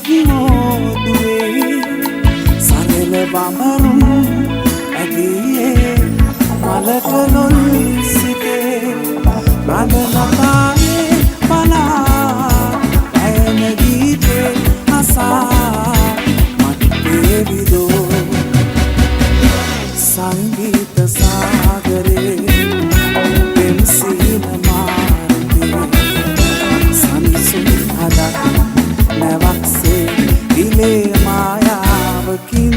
මෝදුවේ සරල බඹරුම් ඇදියේ මලක ලොල් සිටේ රඳලතායේ පලා ඇයන ගීතේ අසා මත්තේ විදෝ සංගීත සාගරේ පෙම්සින මාර්ගයේ සංසුන් හදක් නැවක්සේ ඉලේ මායාවකින්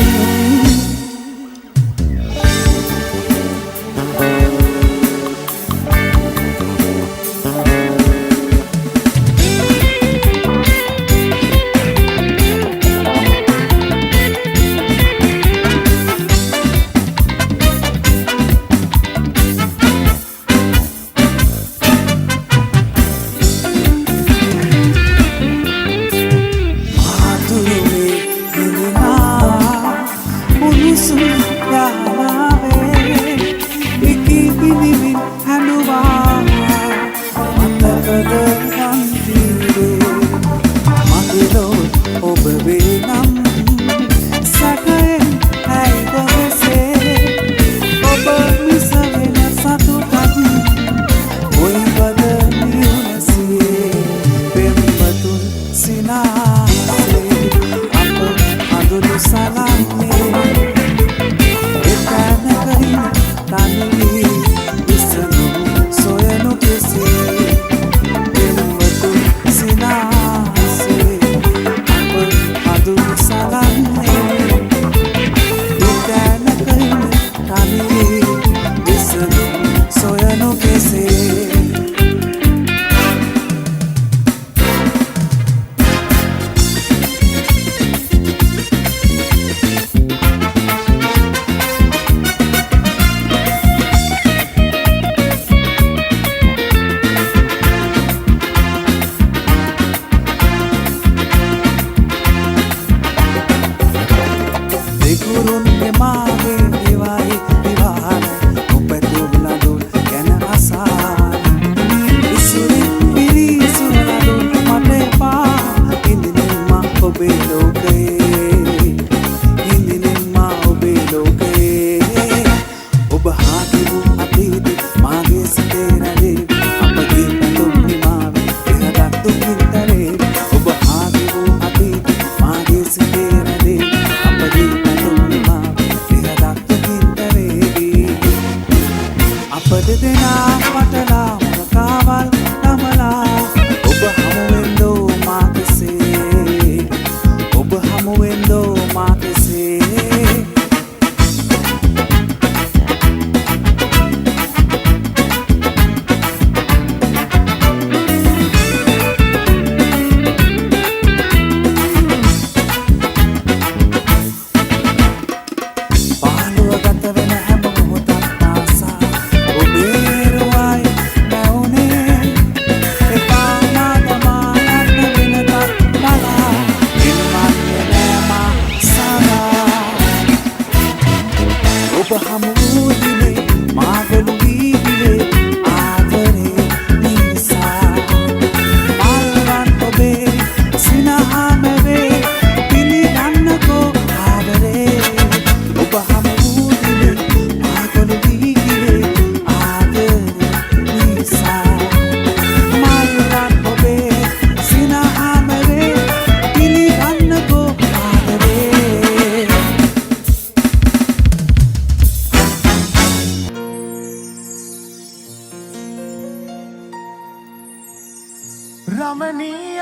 रमणीय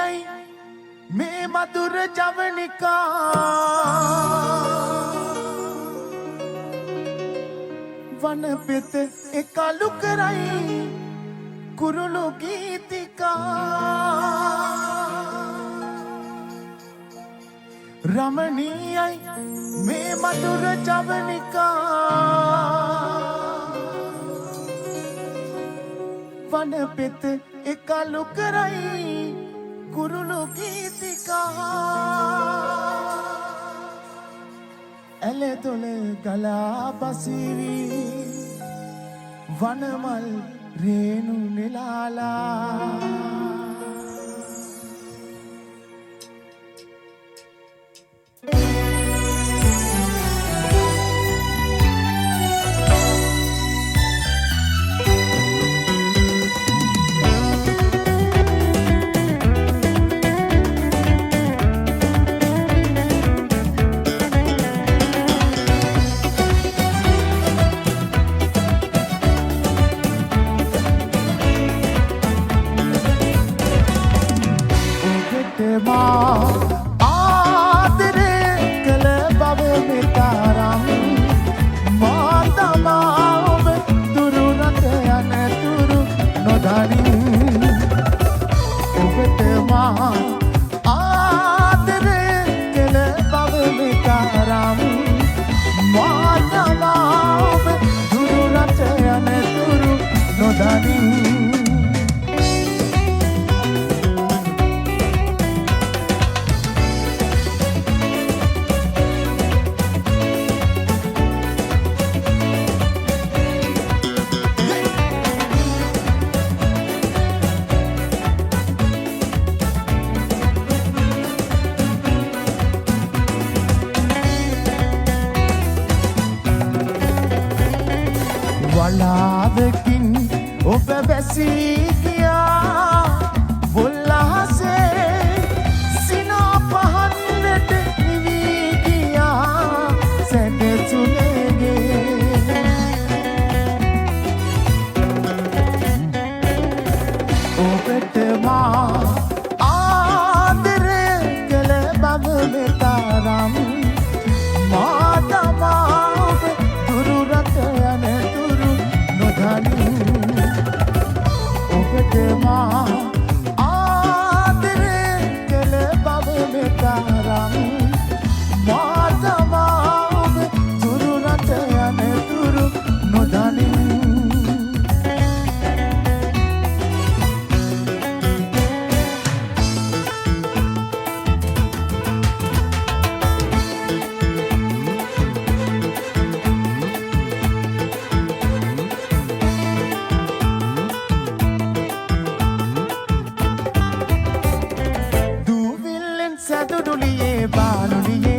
में मधुर जवनिका वन पित एकालु कराई कुरुलु गीतिका रमणीय में मधुर जवनिका वन पित एकालु कराई कुरुलु गीतिका एले तोले गला बसीवी वनमल रेणु निलाला ආදරේ කළ බව මෙතරම් මා තමා ඔබ දුරු රට යන තුරු නොදනින් ඔබට මා ආදරේ කළ බව මෙතරම් මා තමා ඔබ දුරු රට යන තුරු නොදනින් වලාදකින් ඔබ වැසී ගියා පොල්ලහසේ සිනා පහන්නට නිවී ගියා සැඩසුනේගේ ඔබට මා ආදරේ කළ බව මෙතරම් මා තමා ඔබ දුරු රට යන ඔබට මා ආදරේ කළ බව මෙතරම් මා තමා ඔබ දුරු රට යන තුරු නොදනින් සැදුඩුලියේ බානුලියේ